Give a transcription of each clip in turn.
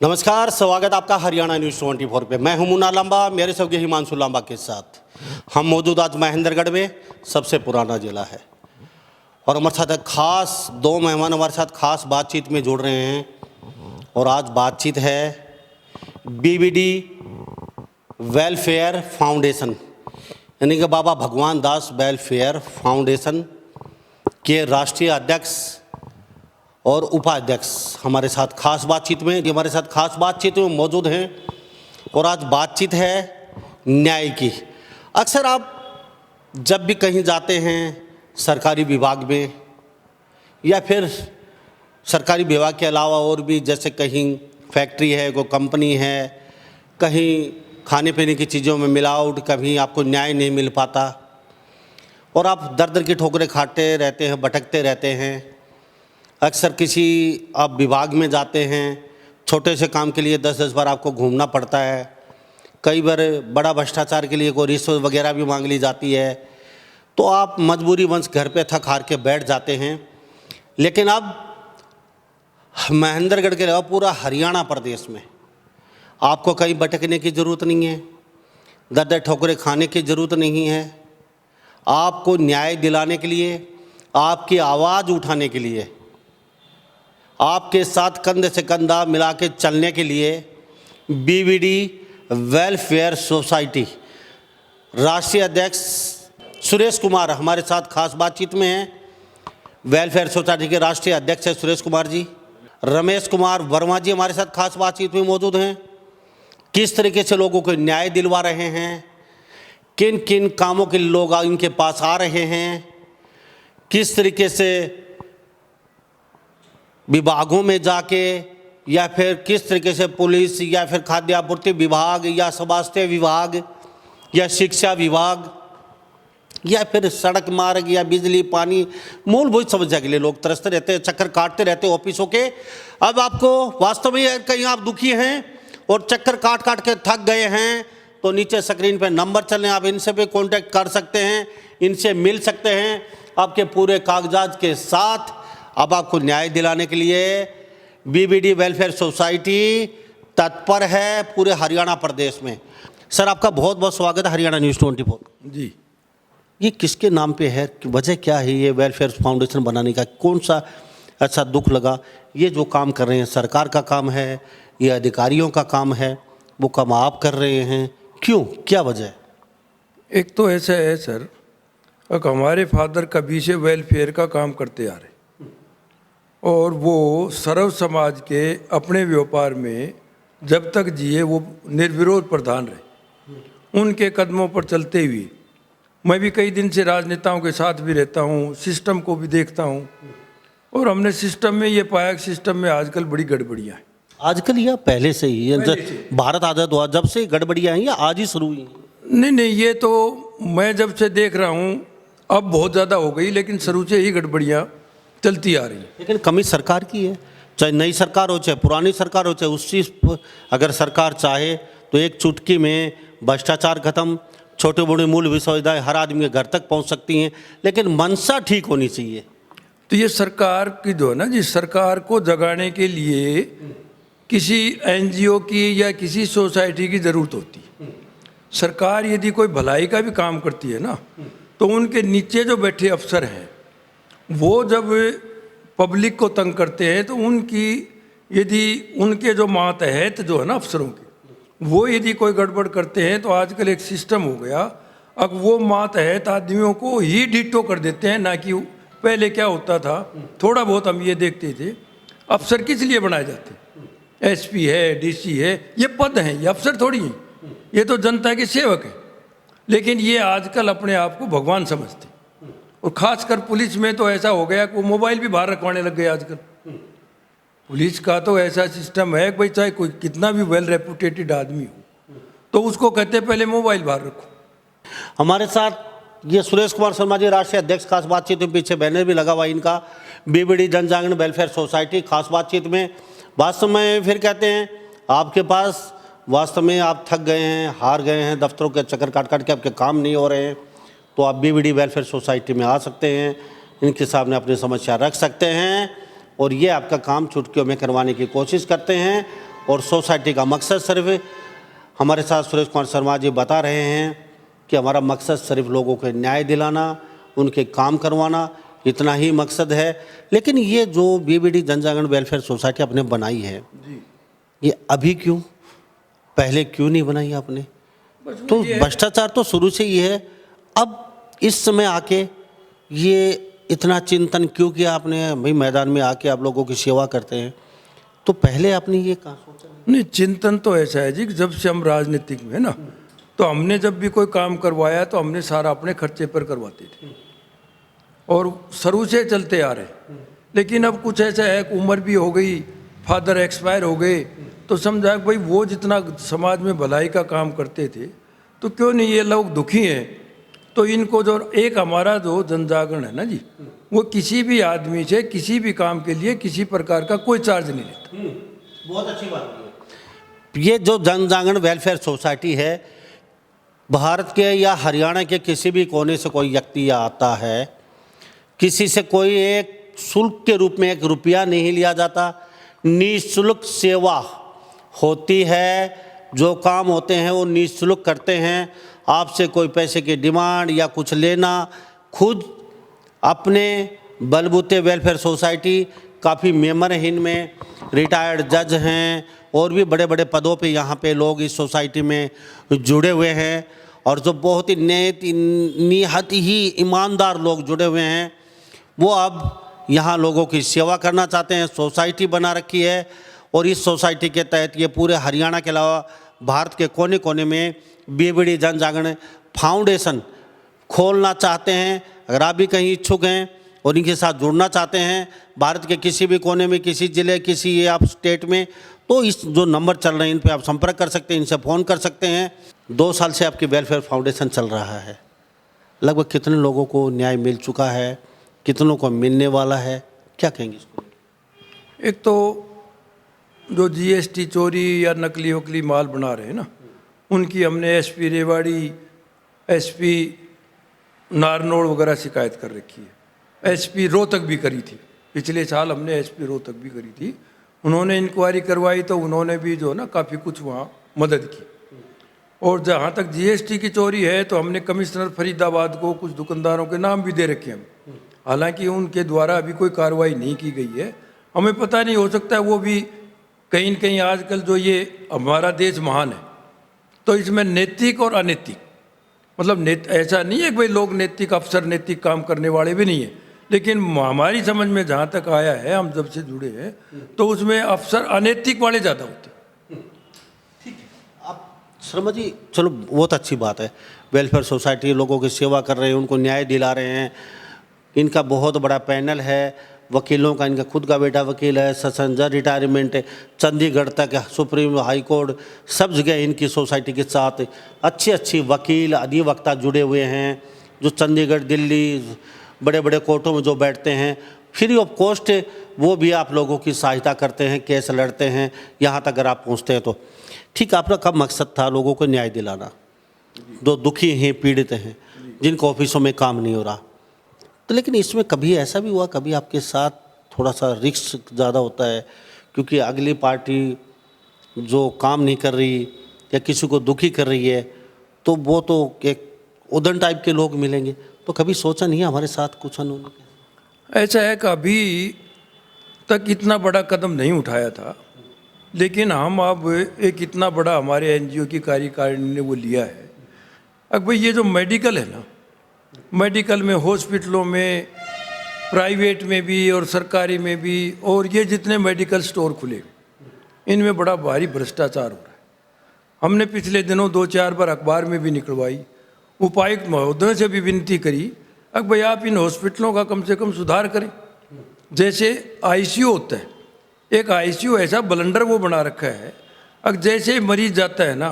नमस्कार, स्वागत आपका हरियाणा न्यूज़ 24 पे। मैं हूं मुन्ना लांबा, मेरे सौगे हिमांशु लांबा के साथ। हम मौजूद आज महेंद्रगढ़ में, सबसे पुराना जिला है, और हमारे साथ खास दो मेहमान हमारे साथ खास बातचीत में जुड़ रहे हैं। और आज बातचीत है बीबीडी वेलफेयर फाउंडेशन, यानी कि बाबा भगवान दास वेलफेयर फाउंडेशन के राष्ट्रीय अध्यक्ष और उपाध्यक्ष हमारे साथ खास बातचीत में मौजूद हैं। और आज बातचीत है न्याय की। अक्सर आप जब भी कहीं जाते हैं सरकारी विभाग में, या फिर सरकारी विभाग के अलावा और भी, जैसे कहीं फैक्ट्री है, कोई कंपनी है, कहीं खाने पीने की चीज़ों में मिलावट, कभी आपको न्याय नहीं मिल पाता और आप दर दर की ठोकरें खाते रहते हैं, भटकते रहते हैं। अक्सर किसी आप विभाग में जाते हैं, छोटे से काम के लिए 10-10 बार आपको घूमना पड़ता है। कई बार बड़ा भ्रष्टाचार के लिए कोई रिश्वत वगैरह भी मांग ली जाती है, तो आप मजबूरीवश घर पे थक हार के बैठ जाते हैं। लेकिन अब महेंद्रगढ़ के अलावा पूरा हरियाणा प्रदेश में आपको कहीं भटकने की ज़रूरत नहीं है, दर दर ठोकरें खाने की ज़रूरत नहीं है। आपको न्याय दिलाने के लिए, आपकी आवाज़ उठाने के लिए, आपके साथ कंधे से कंधा मिला के चलने के लिए बीबीडी वेलफेयर सोसाइटी राष्ट्रीय अध्यक्ष सुरेश कुमार हमारे साथ खास बातचीत में हैं। वेलफेयर सोसाइटी के राष्ट्रीय अध्यक्ष है सुरेश कुमार जी। रमेश कुमार वर्मा जी हमारे साथ खास बातचीत में मौजूद हैं। किस तरीके से लोगों को न्याय दिलवा रहे हैं, किन किन कामों के लोग इनके पास आ रहे हैं, किस तरीके से विभागों में जाके, या फिर किस तरीके से पुलिस, या फिर खाद्य आपूर्ति विभाग, या स्वास्थ्य विभाग, या शिक्षा विभाग, या फिर सड़क मार्ग, या बिजली पानी, मूलभूत समस्या के लिए लोग तरसते रहते हैं, चक्कर काटते रहते हैं ऑफिसों के। अब आपको वास्तव में कहीं आप दुखी हैं और चक्कर काट काट के थक गए हैं, तो नीचे स्क्रीन पे नंबर चल रहे हैं, आप इनसे भी कांटेक्ट कर सकते हैं, इनसे मिल सकते हैं आपके पूरे कागजात के साथ। अब आपको न्याय दिलाने के लिए बीबीडी वेलफेयर सोसाइटी तत्पर है पूरे हरियाणा प्रदेश में। सर, आपका बहुत बहुत स्वागत है हरियाणा न्यूज़ 24 जी। ये किसके नाम पे है, वजह क्या है ये वेलफेयर फाउंडेशन बनाने का? कौन सा ऐसा दुख लगा? ये जो काम कर रहे हैं सरकार का काम है, ये अधिकारियों का काम है, वो काम आप कर रहे हैं, क्यों, क्या वजह है? एक तो ऐसा है सर, हमारे फादर कभी से वेलफेयर का काम करते आ रहे, और वो सर्व समाज के अपने व्यापार में जब तक जिए वो निर्विरोध प्रधान रहे। उनके कदमों पर चलते हुए मैं भी कई दिन से राजनेताओं के साथ भी रहता हूँ, सिस्टम को भी देखता हूँ, और हमने सिस्टम में ये पाया कि सिस्टम में आजकल बड़ी गड़बड़ियाँ हैं। आजकल या पहले से ही? भारत आज़ाद हुआ जब से गड़बड़ियाँ हैं या आज ही शुरू हुई? नहीं, ये तो मैं जब से देख रहा हूँ, अब बहुत ज़्यादा हो गई, लेकिन शुरू से ही गड़बड़ियाँ चलती आ रही है। लेकिन कमी सरकार की है, चाहे नई सरकार हो चाहे पुरानी सरकार हो, चाहे उस चीज़ पर अगर सरकार चाहे तो एक चुटकी में भ्रष्टाचार खत्म, छोटे बड़े मूलभूत सुविधाएं हर आदमी के घर तक पहुंच सकती हैं, लेकिन मंशा ठीक होनी चाहिए। तो ये सरकार की जो है ना, जिस सरकार को जगाने के लिए किसी एनजीओ की या किसी सोसाइटी की ज़रूरत होती है। सरकार यदि कोई भलाई का भी काम करती है ना, तो उनके नीचे जो बैठे अफसर हैं वो जब पब्लिक को तंग करते हैं, तो उनकी यदि उनके जो मातहत जो है ना अफसरों के, वो यदि कोई गड़बड़ करते हैं, तो आजकल एक सिस्टम हो गया, अब वो मातहत आदमियों को ही डिटो कर देते हैं। ना कि पहले क्या होता था, थोड़ा बहुत हम ये देखते थे अफसर किस लिए बनाए जाते, एसपी है, डीसी है, ये पद हैं, ये अफसर थोड़ी हैं, ये तो जनता के सेवक हैं। लेकिन ये आजकल अपने आप को भगवान समझते, और ख़ासकर पुलिस में तो ऐसा हो गया कि वो मोबाइल भी बाहर रखवाने लग गए आजकल। पुलिस का तो ऐसा सिस्टम है कि भाई चाहे कोई कितना भी वेल रेपुटेटेड आदमी हो, तो उसको कहते हैं पहले मोबाइल बाहर रखो। हमारे साथ ये सुरेश कुमार शर्मा जी राष्ट्रीय अध्यक्ष, खास बातचीत में पीछे बैनर भी लगा हुआ इनका, बीबीडी जन जागरण वेलफेयर सोसाइटी खास बातचीत में। वास्तव में फिर कहते हैं आपके पास, वास्तव में आप थक गए हैं, हार गए हैं, दफ्तरों के चक्कर काट काट के आपके काम नहीं हो रहे हैं, तो आप बीबीडी वेलफेयर सोसाइटी में आ सकते हैं, इनके सामने अपनी समस्या रख सकते हैं और ये आपका काम चुटकियों में करवाने की कोशिश करते हैं और सोसाइटी का मकसद सिर्फ, हमारे साथ सुरेश कुमार शर्मा जी बता रहे हैं कि हमारा मकसद सिर्फ लोगों को न्याय दिलाना, उनके काम करवाना, इतना ही मकसद है। लेकिन ये जो बीबीडी जन जागरण वेलफेयर सोसाइटी आपने बनाई है, ये अभी क्यों, पहले क्यों नहीं बनाई आपने? तो भ्रष्टाचार तो शुरू से ही है, अब इस समय आके ये इतना चिंतन क्यों किया आपने? भाई मैदान में आके आप लोगों की सेवा करते हैं, तो पहले आपने ये कहाँ सोचा? नहीं, चिंतन तो ऐसा है जी कि जब से हम राजनीतिक में है ना, तो हमने जब भी कोई काम करवाया तो हमने सारा अपने खर्चे पर करवाते थे और शुरू से चलते आ रहे। लेकिन अब कुछ ऐसा है कि उम्र भी हो गई, फादर एक्सपायर हो गए, तो समझा कि भाई वो जितना समाज में भलाई का काम करते थे तो क्यों नहीं ये लोग दुखी हैं, तो इनको जो एक हमारा जो जनजागरण है ना जी, वो किसी भी आदमी से किसी भी काम के लिए किसी प्रकार का कोई चार्ज नहीं लेता। बहुत अच्छी बात है। ये जो जन जागरण वेलफेयर सोसाइटी है, भारत के या हरियाणा के किसी भी कोने से कोई व्यक्ति आता है, किसी से कोई एक शुल्क के रूप में 1 रुपया नहीं लिया जाता, निःशुल्क सेवा होती है, जो काम होते हैं वो निःशुल्क करते हैं। आपसे कोई पैसे की डिमांड या कुछ लेना, खुद अपने बलबूते वेलफेयर सोसाइटी, काफ़ी मेंबर हैं इनमें, रिटायर्ड जज हैं और भी बड़े बड़े पदों पे यहाँ पे लोग इस सोसाइटी में जुड़े हुए हैं, और जो बहुत ही निहायत ही ईमानदार लोग जुड़े हुए हैं, वो अब यहाँ लोगों की सेवा करना चाहते हैं। सोसाइटी बना रखी है और इस सोसाइटी के तहत ये पूरे हरियाणा के अलावा भारत के कोने कोने में बीबीडी जन जागरण फाउंडेशन खोलना चाहते हैं। अगर आप भी कहीं इच्छुक हैं और इनके साथ जुड़ना चाहते हैं, भारत के किसी भी कोने में, किसी ज़िले, किसी आप स्टेट में, तो इस जो नंबर चल रहे हैं इन पे आप संपर्क कर सकते हैं, इनसे फ़ोन कर सकते हैं। 2 साल से आपकी वेलफेयर फाउंडेशन चल रहा है, लगभग कितने लोगों को न्याय मिल चुका है, कितनों को मिलने वाला है, क्या कहेंगे इसको? एक तो जो जीएसटी चोरी या नकली वकली माल बना रहे हैं ना, उनकी हमने एसपी रेवाड़ी, एसपी नारनौल वगैरह शिकायत कर रखी है। एसपी रोहतक भी करी थी, पिछले साल हमने एसपी रोहतक भी करी थी, उन्होंने इंक्वायरी करवाई तो उन्होंने भी जो ना काफ़ी कुछ वहाँ मदद की। और जहाँ तक जीएसटी की चोरी है तो हमने कमिश्नर फरीदाबाद को कुछ दुकानदारों के नाम भी दे रखे हैं, हालांकि उनके द्वारा अभी कोई कार्रवाई नहीं की गई है। हमें पता नहीं, हो सकता है वो भी कहीं न कहीं, आजकल जो ये हमारा देश महान है तो इसमें नैतिक और अनैतिक, मतलब ऐसा नहीं है कि भाई लोग नैतिक अफसर, नैतिक काम करने वाले भी नहीं है, लेकिन हमारी समझ में जहाँ तक आया है, हम जब से जुड़े हैं, तो उसमें अफसर अनैतिक वाले ज़्यादा होते हैं। ठीक है, आप शर्मा जी, चलो बहुत अच्छी बात है, वेलफेयर सोसाइटी लोगों की सेवा कर रहे हैं, उनको न्याय दिला रहे हैं, इनका बहुत बड़ा पैनल है वकीलों का, इनका खुद का बेटा वकील है, सेशन जज रिटायरमेंट है, चंडीगढ़ तक सुप्रीम हाई कोर्ट, सब जगह इनकी सोसाइटी के साथ अच्छे वकील अधिवक्ता जुड़े हुए हैं, जो चंडीगढ़, दिल्ली बड़े बड़े कोर्टों में जो बैठते हैं, फ्री ऑफ कॉस्ट वो भी आप लोगों की सहायता करते हैं, केस लड़ते हैं, यहाँ तक अगर आप पहुँचते हैं तो ठीक। आपका कब मकसद था लोगों को न्याय दिलाना, जो दुखी हैं, पीड़ित हैं, जिनको ऑफिसों में काम नहीं हो रहा, तो लेकिन इसमें कभी ऐसा भी हुआ, कभी आपके साथ थोड़ा सा रिस्क ज़्यादा होता है, क्योंकि अगली पार्टी जो काम नहीं कर रही या किसी को दुखी कर रही है, तो वो तो एक उदन टाइप के लोग मिलेंगे, तो कभी सोचा नहीं है हमारे साथ कुछ उन्होंने? ऐसा है कि अभी तक इतना बड़ा कदम नहीं उठाया था, लेकिन हम अब एक इतना बड़ा हमारे एनजीओ की कार्यकारिणी ने वो लिया है। अब भाई ये जो मेडिकल है ना, मेडिकल में, हॉस्पिटलों में, प्राइवेट में भी और सरकारी में भी, और ये जितने मेडिकल स्टोर खुले, इनमें बड़ा भारी भ्रष्टाचार हो रहा है। हमने पिछले दिनों 2-4 बार अखबार में भी निकलवाई, उपायुक्त महोदय से भी विनती करी, अब भाई आप इन हॉस्पिटलों का कम से कम सुधार करें। जैसे आईसीयू होता है, एक आईसीयू ऐसा ब्लंडर वो बना रखा है, अब जैसे ही मरीज जाता है ना,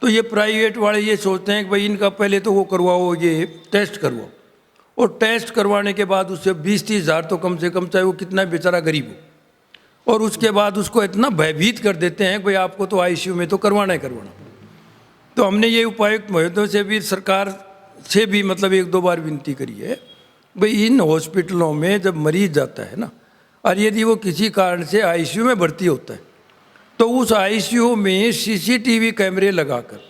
तो ये प्राइवेट वाले ये सोचते हैं कि भाई इनका पहले तो वो करवाओ, ये टेस्ट करवाओ, और टेस्ट करवाने के बाद उससे 20-30 हज़ार तो कम से कम, चाहे वो कितना बेचारा गरीब हो, और उसके बाद उसको इतना भयभीत कर देते हैं कि भाई आपको तो आईसीयू में तो करवाना ही करवाना। तो हमने ये उपायुक्त महोदयों से भी, सरकार से भी मतलब 1-2 बार विनती करी है, भाई इन हॉस्पिटलों में जब मरीज जाता है ना, और यदि वो किसी कारण से आईसीयू में भर्ती होता है, तो उस आईसीयू में सीसीटीवी कैमरे लगाकर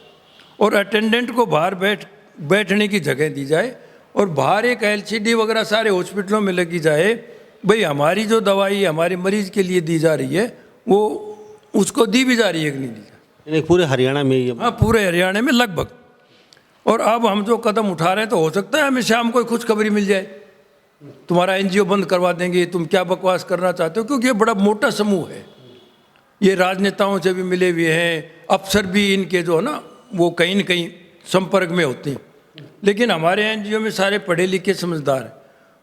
और अटेंडेंट को बाहर बैठने की जगह दी जाए और बाहर एक एलसीडी वगैरह सारे हॉस्पिटलों में लगी जाए, भाई हमारी जो दवाई हमारे मरीज के लिए दी जा रही है वो उसको दी भी जा रही है कि नहीं दी जा रही। यानी पूरे हरियाणा में ये हाँ, पूरे हरियाणा में लगभग। और अब हम जो कदम उठा रहे हैं तो हो सकता है हमें शाम को खुशखबरी मिल जाए, तुम्हारा एनजीओ बंद करवा देंगे, तुम क्या बकवास करना चाहते हो, क्योंकि ये बड़ा मोटा समूह है, ये राजनेताओं से भी मिले हुए हैं, अफसर भी इनके जो है ना वो कहीं न कहीं संपर्क में होते हैं। लेकिन हमारे एनजीओ में सारे पढ़े लिखे समझदार हैं,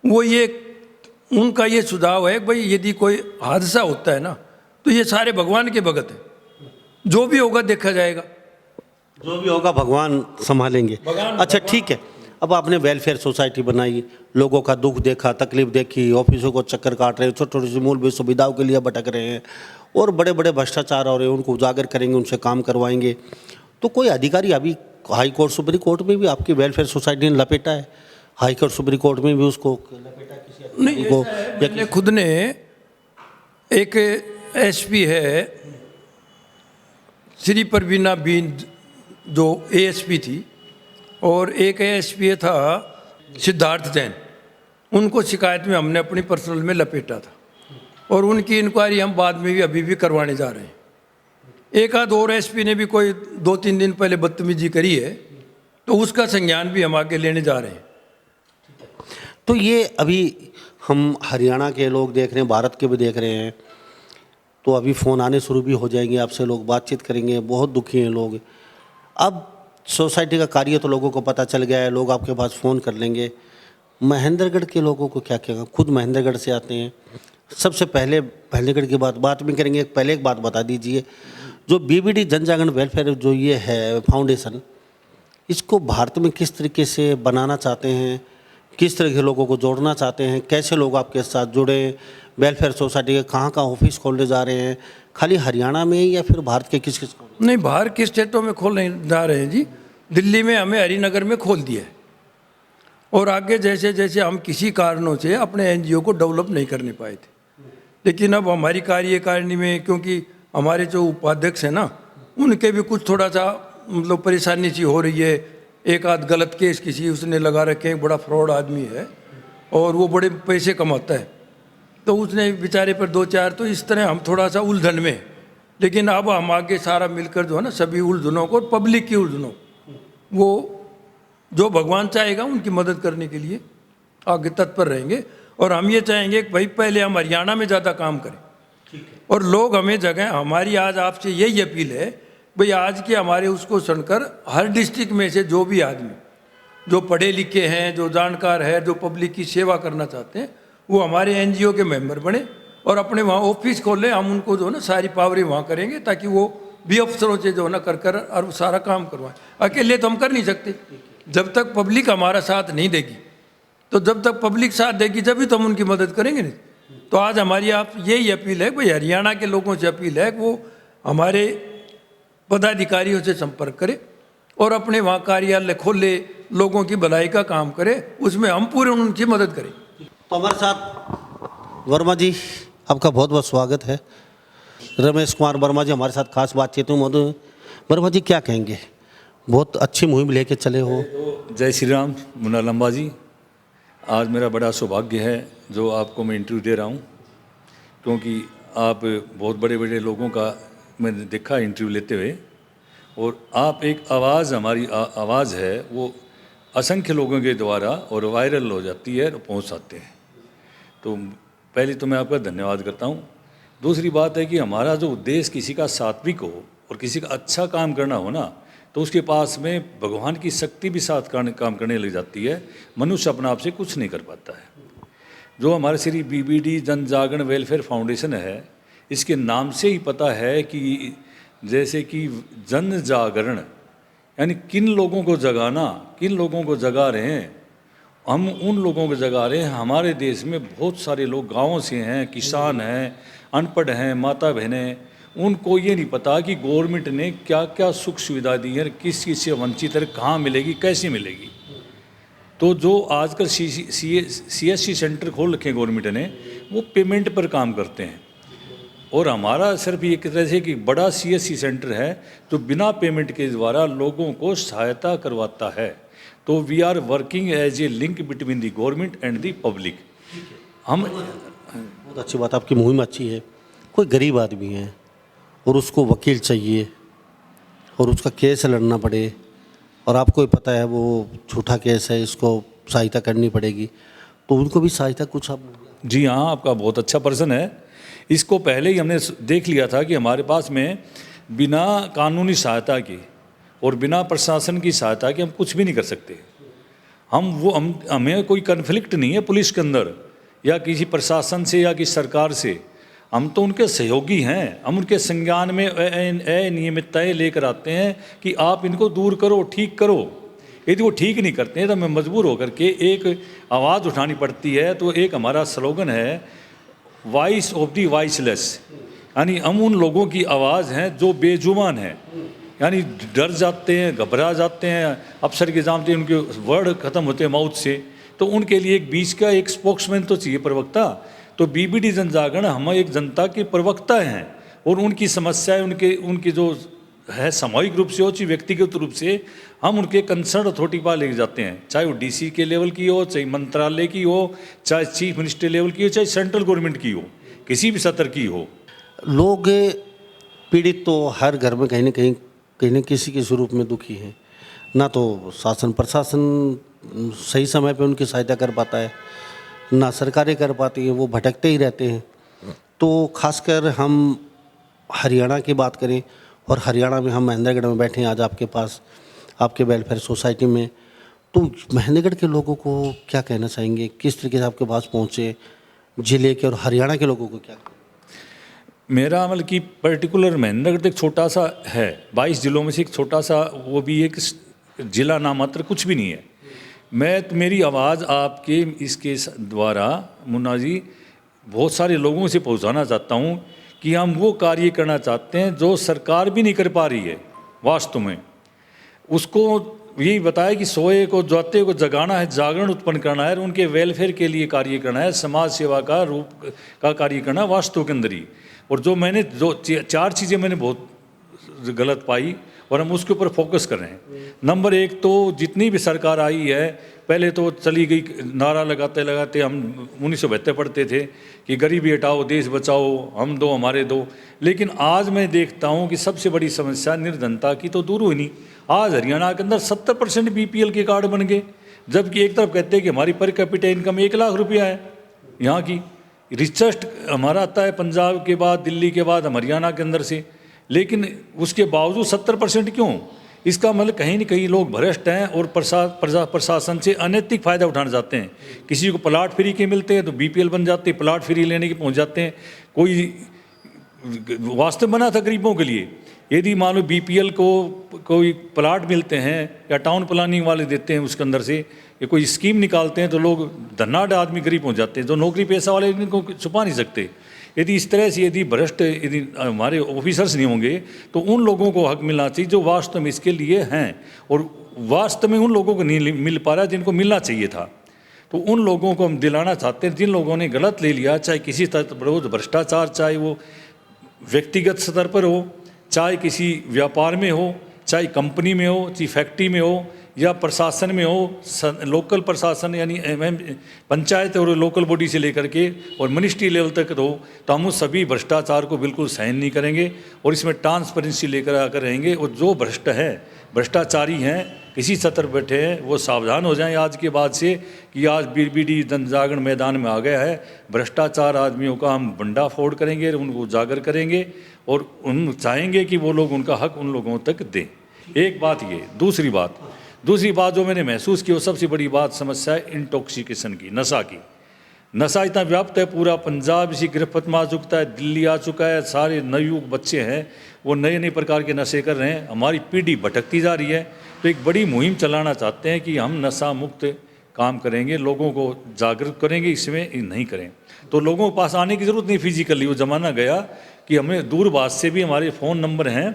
वो ये उनका ये सुझाव है भाई यदि कोई हादसा होता है ना तो ये सारे भगवान के भगत हैं, जो भी होगा देखा जाएगा, जो भी होगा भगवान संभालेंगे। अच्छा ठीक है, अब आपने वेलफेयर सोसाइटी बनाई, लोगों का दुख देखा, तकलीफ देखी, ऑफिसों को चक्कर काट रहे हैं, छोटी छोटी मूलभूत सुविधाओं के लिए भटक रहे हैं और बड़े बड़े भ्रष्टाचार हो रहे हैं, उनको उजागर करेंगे, उनसे काम करवाएंगे। तो कोई अधिकारी अभी हाई कोर्ट सुप्रीम कोर्ट में भी आपकी वेलफेयर सोसाइटी ने लपेटा है, हाई कोर्ट सुप्रीम कोर्ट में भी उसको लपेटा किसी अधिकारी को? मैंने खुद ने एक एसपी है श्री परवीना बीन जो एएसपी थी, और एक एएसपी था सिद्धार्थ जैन, उनको शिकायत में हमने अपनी पर्सनल में लपेटा था और उनकी इंक्वायरी हम बाद में भी अभी भी करवाने जा रहे हैं। एक आध और एसपी ने भी कोई 2-3 दिन पहले बदतमीजी करी है, तो उसका संज्ञान भी हम आगे लेने जा रहे हैं। तो ये अभी हम हरियाणा के लोग देख रहे हैं, भारत के भी देख रहे हैं, तो अभी फ़ोन आने शुरू भी हो जाएंगे, आपसे लोग बातचीत करेंगे, बहुत दुखी हैं लोग। अब सोसाइटी का कार्य तो लोगों को पता चल गया है, लोग आपके पास फ़ोन कर लेंगे। महेंद्रगढ़ के लोगों को क्या कहेगा? खुद महेंद्रगढ़ से आते हैं। सबसे पहले महेंद्रगढ़ की बात भी करेंगे, पहले एक बात बता दीजिए, जो बीबीडी जन जागरण वेलफेयर जो ये है फाउंडेशन, इसको भारत में किस तरीके से बनाना चाहते हैं, किस तरह के लोगों को जोड़ना चाहते हैं, कैसे लोग आपके साथ जुड़े, वेलफेयर सोसाइटी के कहाँ कहाँ ऑफिस खोलने जा रहे हैं, खाली हरियाणा में या फिर भारत के किस किस? नहीं, बाहर के स्टेटों में खोलने जा रहे हैं जी। दिल्ली में हमें हरिनगर में खोल दिया है और आगे जैसे जैसे हम किसी कारणों से अपने एनजीओ को डेवलप नहीं करने पाए थे, लेकिन अब हमारी कार्यकारिणी में क्योंकि हमारे जो उपाध्यक्ष हैं ना उनके भी कुछ थोड़ा सा मतलब परेशानी सी हो रही है, एक आध गलत केस किसी उसने लगा रखे हैं, बड़ा फ्रॉड आदमी है और वो बड़े पैसे कमाता है, तो उसने बेचारे पर 2-4, तो इस तरह हम थोड़ा सा उलझन में। लेकिन अब हम आगे सारा मिलकर जो है ना सभी उलझनों को और पब्लिक की उलझनों वो जो भगवान चाहेगा उनकी मदद करने के लिए आगे तत्पर रहेंगे। और हम ये चाहेंगे कि भाई पहले हम हरियाणा में ज़्यादा काम करें और लोग हमें जगह, हमारी आज आपसे यही अपील है भाई आज के हमारे उसको सुनकर हर डिस्ट्रिक्ट में से जो भी आदमी जो पढ़े लिखे हैं, जो जानकार है, जो पब्लिक की सेवा करना चाहते हैं, वो हमारे एनजीओ के मेंबर बने और अपने वहाँ ऑफिस खोलें। हम उनको जो है ना सारी पावरें वहाँ करेंगे ताकि वो भी अफसरों से जो है ना कर और सारा काम करवाएं। अकेले तो हम कर नहीं सकते, जब तक पब्लिक हमारा साथ नहीं देगी, तो जब तक पब्लिक साथ देगी जब भी तो हम उनकी मदद करेंगे नहीं। तो आज हमारी आप यही अपील है, भाई हरियाणा के लोगों से अपील है कि वो हमारे पदाधिकारियों से संपर्क करे और अपने वहाँ कार्यालय खोले, लोगों की भलाई का काम करे, उसमें हम पूरे उनकी मदद करें। तो हमारे साथ वर्मा जी, आपका बहुत बहुत स्वागत है। रमेश कुमार वर्मा जी हमारे साथ खास बातचीत में मौजूद हैं। वर्मा जी क्या कहेंगे, बहुत अच्छी मुहिम लेके चले हो। जय श्री राम। मुन्ना लंबा जी, आज मेरा बड़ा सौभाग्य है जो आपको मैं इंटरव्यू दे रहा हूँ, क्योंकि आप बहुत बड़े बड़े लोगों का मैंने देखा इंटरव्यू लेते हुए, और आप एक आवाज़, हमारी आवाज़ है वो असंख्य लोगों के द्वारा और वायरल हो जाती है और पहुँच जाते हैं। तो पहले तो मैं आपका धन्यवाद करता हूँ। दूसरी बात है कि हमारा जो उद्देश्य किसी का सात्विक हो और किसी का अच्छा काम करना हो ना, तो उसके पास में भगवान की शक्ति भी साथ काम करने लग जाती है। मनुष्य अपने आप से कुछ नहीं कर पाता है। जो हमारे श्री बीबीडी जन जागरण वेलफेयर फाउंडेशन है, इसके नाम से ही पता है कि जैसे कि जन जागरण यानी किन लोगों को जगाना, किन लोगों को जगा रहे हैं हम, उन लोगों को जगा रहे हैं। हमारे देश में बहुत सारे लोग गाँवों से हैं, किसान हैं, अनपढ़ हैं, माता बहनें, उनको ये नहीं पता कि गवर्नमेंट ने क्या क्या सुख सुविधा दी है, किस चीज़ से वंचित है, कहाँ मिलेगी, कैसे मिलेगी। तो जो आजकल CSC सेंटर खोल रखे हैं गवर्नमेंट ने, वो पेमेंट पर काम करते हैं। और हमारा सिर्फ ये एक तरह से कि बड़ा CSC सेंटर है जो बिना पेमेंट के द्वारा लोगों को सहायता करवाता है। तो we are working as a link between the government and the public. हम बहुत अच्छी बात, आपकी मुहिम अच्छी है। कोई गरीब आदमी है और उसको वकील चाहिए और उसका केस लड़ना पड़े, और आपको ही पता है वो झूठा केस है, इसको सहायता करनी पड़ेगी, तो उनको भी सहायता कुछ आप? जी हाँ, आपका बहुत अच्छा पर्सन है। इसको पहले ही हमने देख लिया था कि हमारे पास में बिना कानूनी सहायता के और बिना प्रशासन की सहायता के हम कुछ भी नहीं कर सकते। हमें कोई कन्फ्लिक्ट नहीं है पुलिस के अंदर या किसी प्रशासन से या किसी सरकार से। हम तो उनके सहयोगी हैं। हम उनके संज्ञान में अनियमितताएँ लेकर आते हैं कि आप इनको दूर करो, ठीक करो। यदि वो ठीक नहीं करते हैं तो हमें मजबूर होकर के एक आवाज़ उठानी पड़ती है। तो एक हमारा स्लोगन है, वॉइस ऑफ दी वॉइसलेस, यानी हम उन लोगों की आवाज़ हैं जो बेजुबान हैं, यानी डर जाते हैं, घबरा जाते हैं, अफसर के जामते उनके वर्ड ख़त्म होते हैं माउथ से। तो उनके लिए एक बीच का एक स्पोक्समैन तो चाहिए, प्रवक्ता। तो BBD जनजागरण हम एक जनता के प्रवक्ता हैं और उनकी समस्याएं उनकी जो है सामूहिक रूप से हो चाहे व्यक्तिगत रूप से, हम उनके कंसर्न अथॉरिटी पर लेके जाते हैं, चाहे वो DC के लेवल की हो, चाहे मंत्रालय की हो, चाहे चीफ मिनिस्टर लेवल की हो, चाहे सेंट्रल गवर्नमेंट की हो, किसी भी सतर की हो। लोग पीड़ित तो हर घर में कहीं न किसी के स्वरूप में दुखी हैं। ना तो शासन प्रशासन सही समय पे उनकी सहायता कर पाता है, ना सरकारें कर पाती हैं, वो भटकते ही रहते हैं। तो खासकर हम हरियाणा की बात करें, और हरियाणा में हम महेंद्रगढ़ में बैठे हैं आज आपके पास, आपके वेलफेयर सोसाइटी में, तो महेंद्रगढ़ के लोगों को क्या कहना चाहेंगे? किस तरीके से आपके पास पहुँचे जिले के, और हरियाणा के लोगों को क्या? मेरा अमल की पर्टिकुलर महेंद्रगढ़ एक छोटा सा है, 22 जिलों में से एक छोटा सा, वो भी एक जिला नाम मात्र, कुछ भी नहीं है। मेरी आवाज़ आपके इसके द्वारा मुन्ना जी बहुत सारे लोगों से पहुंचाना चाहता हूं कि हम वो कार्य करना चाहते हैं जो सरकार भी नहीं कर पा रही है। वास्तव में उसको यही बताया कि सोए को जाते को जगाना है, जागरण उत्पन्न करना है, और उनके वेलफेयर के लिए कार्य करना है, समाज सेवा का रूप का कार्य करना है वास्तव के अंदर ही। और जो 4 चीज़ें मैंने बहुत गलत पाई और हम उसके ऊपर फोकस कर रहे हैं। नंबर 1 तो जितनी भी सरकार आई है, पहले तो चली गई नारा लगाते लगाते, हम 1972 पढ़ते थे कि गरीबी हटाओ देश बचाओ, हम दो हमारे दो। लेकिन आज मैं देखता हूं कि सबसे बड़ी समस्या निर्धनता की तो दूर हुई नहीं। आज हरियाणा के अंदर 70% BPL के कार्ड बन गए, जबकि एक तरफ कहते हैं कि हमारी पर कैपिटा इनकम 1 लाख रुपया है यहाँ की। रिचेस्ट हमारा आता है पंजाब के बाद, दिल्ली के बाद हम हरियाणा के अंदर से, लेकिन उसके बावजूद 70% क्यों? इसका मतलब कहीं न कहीं लोग भ्रष्ट हैं और प्रशासन से अनैतिक फ़ायदा उठाना चाहते हैं। किसी को प्लाट फ्री के मिलते हैं तो BPL बन जाते हैं, प्लाट फ्री लेने के पहुंच जाते हैं। कोई वास्तव बना था गरीबों के लिए, यदि मान लो BPL को कोई प्लाट मिलते हैं या टाउन प्लानिंग वाले देते हैं उसके अंदर से, या कोई स्कीम निकालते हैं, तो लोग धनाढ़ आदमी गरीब हो जाते हैं। जो नौकरी पेशा वाले इनको छुपा नहीं सकते। यदि इस तरह से यदि भ्रष्ट यदि हमारे ऑफिसर्स नहीं होंगे तो उन लोगों को हक मिलना चाहिए जो वास्तव में इसके लिए हैं, और वास्तव में उन लोगों को नहीं मिल पा रहा जिनको मिलना चाहिए था। तो उन लोगों को हम दिलाना चाहते हैं जिन लोगों ने गलत ले लिया, चाहे किसी स्तर पर हो, भ्रष्टाचार चाहे वो व्यक्तिगत स्तर पर हो, चाहे किसी व्यापार में हो, चाहे कंपनी में हो, चाहे फैक्ट्री में हो, या प्रशासन में हो, लोकल प्रशासन यानी पंचायत और लोकल बॉडी से लेकर के और मिनिस्ट्री लेवल तक हो, तो हम उस सभी भ्रष्टाचार को बिल्कुल सहन नहीं करेंगे और इसमें ट्रांसपेरेंसी लेकर आकर रहेंगे। और जो भ्रष्ट है, भ्रष्टाचारी हैं, किसी सतर बैठे हैं, वो सावधान हो जाएं आज के बाद से कि आज BBD जनजागरण मैदान में आ गया है। भ्रष्टाचार आदमियों का हम भंडाफोड़ करेंगे, उनको उजागर करेंगे और उन चाहेंगे कि वो लोग उनका हक उन लोगों तक दें। एक बात ये। दूसरी बात जो मैंने महसूस की, वो सबसे बड़ी बात समस्या है इंटॉक्सिकेशन की, नशा की। नशा इतना व्याप्त है, पूरा पंजाब इसी गिरफ्त में आ चुका है, दिल्ली आ चुका है। सारे नवयुवक बच्चे हैं वो नए नए प्रकार के नशे कर रहे हैं। हमारी पीढ़ी भटकती जा रही है। तो एक बड़ी मुहिम चलाना चाहते हैं कि हम नशा मुक्त काम करेंगे, लोगों को जागरूक करेंगे, इसमें नहीं करें। तो लोगों के पास आने की ज़रूरत नहीं फिजिकली। वो ज़माना गया कि हमें दूरभाष से भी हमारे फ़ोन नंबर हैं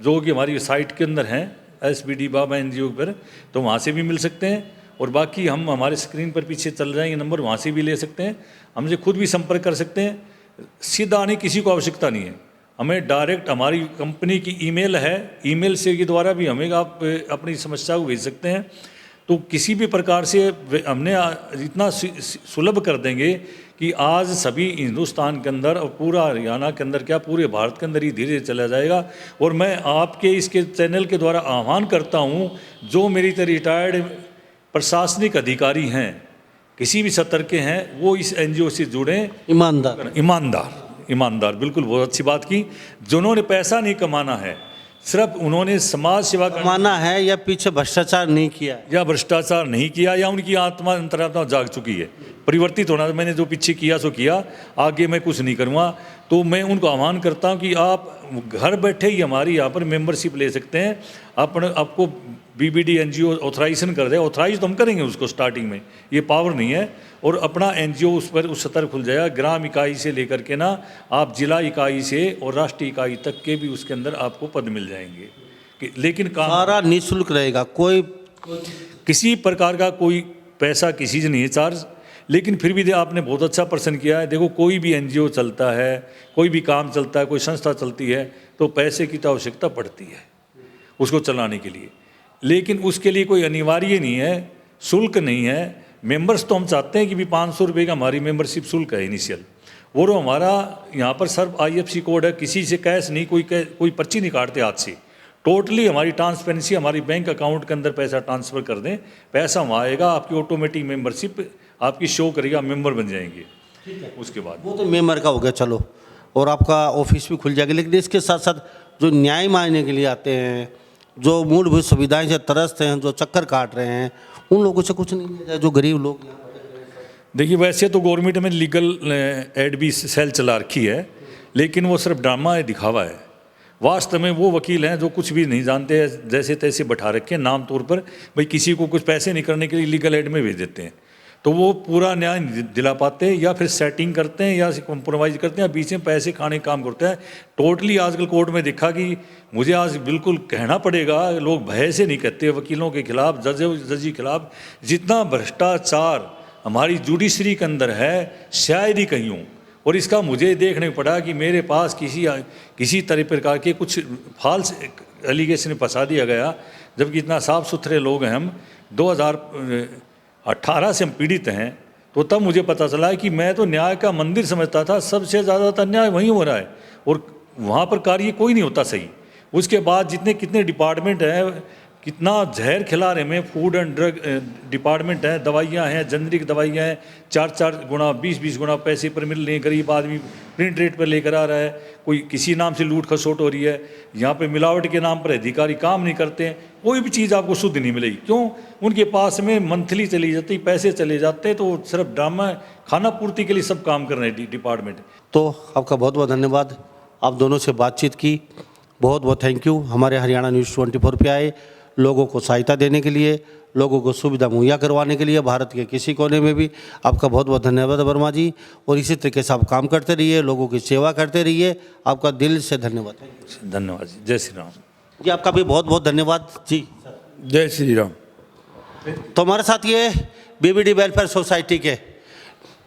जो कि हमारी साइट के अंदर हैं, SBD बाबा NGO पर, तो वहाँ से भी मिल सकते हैं। और बाकी हम हमारे स्क्रीन पर पीछे चल जाएंगे नंबर, वहाँ से भी ले सकते हैं, हमसे खुद भी संपर्क कर सकते हैं। सीधा आने किसी को आवश्यकता नहीं है। हमें डायरेक्ट हमारी कंपनी की ईमेल है, ईमेल से के द्वारा भी हमें आप अपनी समस्या को भेज सकते हैं। तो किसी भी प्रकार से हमने इतना सुलभ कर देंगे कि आज सभी हिंदुस्तान के अंदर और पूरा हरियाणा के अंदर, क्या पूरे भारत के अंदर ही धीरे धीरे चला जाएगा। और मैं आपके इसके चैनल के द्वारा आह्वान करता हूँ, जो मेरी तरह रिटायर्ड प्रशासनिक अधिकारी हैं, किसी भी स्तर के हैं, वो इस एनजीओ से जुड़ें। ईमानदार, बिल्कुल बहुत अच्छी बात की। जिन्होंने पैसा नहीं कमाना है, सिर्फ उन्होंने समाज सेवा कमाना है, या पीछे भ्रष्टाचार नहीं किया, या भ्रष्टाचार नहीं किया, या उनकी आत्मा अंतरात्मा जाग चुकी है, परिवर्तित होना, मैंने जो पीछे किया सो किया, आगे मैं कुछ नहीं करूँगा। तो मैं उनको आह्वान करता हूँ कि आप घर बैठे ही हमारी यहाँ पर मेंबरशिप ले सकते हैं। आपको बीबीडी एनजीओ ऑथराइजेशन कर दे, ऑथराइज तो हम करेंगे उसको, स्टार्टिंग में ये पावर नहीं है, और अपना एनजीओ उस पर उस स्तर खुल जाएगा। ग्राम इकाई से लेकर के ना आप जिला इकाई से और राष्ट्रीय इकाई तक के भी उसके अंदर आपको पद मिल जाएंगे। लेकिन काम सारा निःशुल्क रहेगा, कोई किसी प्रकार का कोई पैसा किसी से नहीं है चार्ज। लेकिन फिर भी आपने बहुत अच्छा प्रश्न किया है। देखो, कोई भी एनजीओ चलता है, कोई भी काम चलता है, कोई संस्था चलती है, तो पैसे की तो आवश्यकता पड़ती है उसको चलाने के लिए। लेकिन उसके लिए कोई अनिवार्य नहीं है, शुल्क नहीं है। मेंबर्स तो हम चाहते हैं कि भी 500 रुपये का हमारी मेंबरशिप शुल्क है इनिशियल। वो हमारा यहाँ पर सर्व IFSC कोड है, किसी से कैश नहीं, कोई पर्ची नहीं काटते हाथ से। टोटली हमारी ट्रांसपेरेंसी, हमारी बैंक अकाउंट के अंदर पैसा ट्रांसफ़र कर दें, पैसा वहाँ आएगा, आपकी ऑटोमेटिक मेंबरशिप आपकी शो करेगा, मेंबर बन जाएंगे। उसके बाद वो तो मेंबर का हो गया, चलो, और आपका ऑफिस भी खुल जाएगा। लेकिन इसके साथ साथ जो न्याय मांगने के लिए आते हैं, जो मूलभूत सुविधाएं से तरसते हैं, जो चक्कर काट रहे हैं, उन लोगों से कुछ नहीं मिल, जो गरीब लोग। देखिए, वैसे तो गवर्नमेंट में लीगल एड भी सेल चला रखी है, लेकिन वो सिर्फ ड्रामा है, दिखावा है। वास्तव में वो वकील हैं जो कुछ भी नहीं जानते हैं, जैसे तैसे बैठा रखे हैं नाम तौर पर, भाई किसी को कुछ पैसे नहीं करने के लिए लीगल एड में भेज देते हैं। तो वो पूरा न्याय दिला पाते हैं, या फिर सेटिंग करते हैं, या कॉम्प्रोमाइज़ करते हैं, या बीच में पैसे खाने का काम करते हैं। टोटली आजकल कोर्ट में देखा कि मुझे आज बिल्कुल कहना पड़ेगा, लोग भय से नहीं कहते वकीलों के खिलाफ, जजी के खिलाफ। जितना भ्रष्टाचार हमारी जुडिशरी के अंदर है, शायद ही कहीं हो। और इसका मुझे देखने को पड़ा कि मेरे पास किसी तरह प्रकार के कुछ फॉल्स एलिगेशन फंसा दिया गया, जबकि इतना साफ़ सुथरे लोग हैं हम। 2018 से हम पीड़ित हैं। तो तब मुझे पता चला कि मैं तो न्याय का मंदिर समझता था, सबसे ज़्यादा अन्याय वहीं हो रहा है, और वहाँ पर कार्य कोई नहीं होता सही। उसके बाद कितने डिपार्टमेंट हैं, कितना जहर खिला रहे हैं। फूड एंड ड्रग डिपार्टमेंट है, दवाइयाँ हैं, जेनरिक दवाइयाँ हैं, 4 गुना 20 गुना पैसे पर मिल रही हैं। गरीब आदमी प्रिंट रेट पर लेकर आ रहा है, कोई किसी नाम से लूट खसोट हो रही है। यहाँ पे मिलावट के नाम पर अधिकारी काम नहीं करते हैं, कोई भी चीज़ आपको शुद्ध नहीं मिलेगी। क्यों? उनके पास में मंथली चली जाती, पैसे चले जाते, तो सिर्फ ड्रामा खाना पूर्ति के लिए सब काम कर रहे हैं डिपार्टमेंट। तो आपका बहुत बहुत धन्यवाद, आप दोनों से बातचीत की, बहुत बहुत थैंक यू। हमारे हरियाणा न्यूज़ 24 पे आए, लोगों को सहायता देने के लिए, लोगों को सुविधा मुहैया करवाने के लिए, भारत के किसी कोने में भी आपका बहुत बहुत धन्यवाद वर्मा जी। और इसी तरीके से आप काम करते रहिए, लोगों की सेवा करते रहिए, आपका दिल से धन्यवाद। धन्यवाद जी, जय श्री राम जी। आपका भी बहुत बहुत धन्यवाद जी, जय श्री राम। तो हमारे साथ ये बीबीडी वेलफेयर सोसाइटी के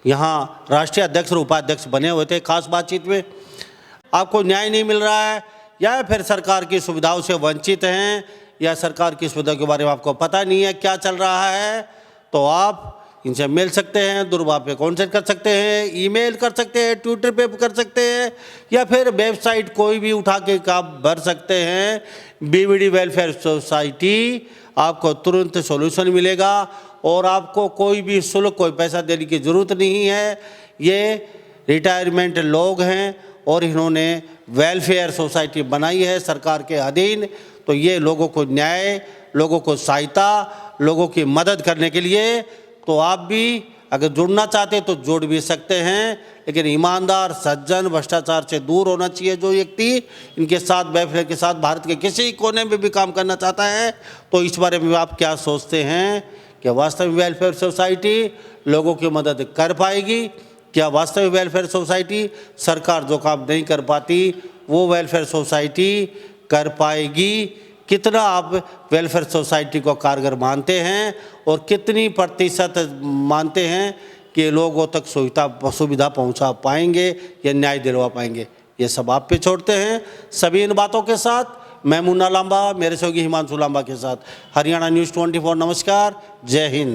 यहाँ राष्ट्रीय अध्यक्ष और उपाध्यक्ष बने हुए थे। खास बातचीत में आपको न्याय नहीं मिल रहा है, या फिर सरकार की सुविधाओं से वंचित हैं, या सरकार की सुविधा के बारे में आपको पता नहीं है क्या चल रहा है, तो आप इनसे मिल सकते हैं, दुर्भाव पे कॉन्टेक्ट कर सकते हैं, ईमेल कर सकते हैं, ट्विटर पे कर सकते हैं, या फिर वेबसाइट कोई भी उठा के आप भर सकते हैं। बीबीडी वेलफेयर सोसाइटी, आपको तुरंत सॉल्यूशन मिलेगा, और आपको कोई भी शुल्क, कोई पैसा देने की ज़रूरत नहीं है। ये रिटायरमेंट लोग हैं, और इन्होंने वेलफेयर सोसाइटी बनाई है सरकार के अधीन। तो ये लोगों को न्याय, लोगों को सहायता, लोगों की मदद करने के लिए, तो आप भी अगर जुड़ना चाहते हैं तो जुड़ भी सकते हैं। लेकिन ईमानदार, सज्जन, भ्रष्टाचार से दूर होना चाहिए जो व्यक्ति इनके साथ, वेलफेयर के साथ भारत के किसी कोने में भी काम करना चाहता है। तो इस बारे में आप क्या सोचते हैं कि वास्तव में वेलफेयर सोसाइटी लोगों की मदद कर पाएगी? क्या वास्तव में वेलफेयर सोसाइटी सरकार जो काम नहीं कर पाती वो वेलफेयर सोसाइटी कर पाएगी? कितना आप वेलफेयर सोसाइटी को कारगर मानते हैं, और कितनी प्रतिशत मानते हैं कि लोगों तक सुविधा पहुंचा पाएंगे या न्याय दिलवा पाएंगे, ये सब आप पे छोड़ते हैं। सभी इन बातों के साथ मैं मुन्ना लांबा, मेरे सहयोगी हिमांशु लांबा के साथ हरियाणा न्यूज़ 24 नमस्कार, जय हिंद।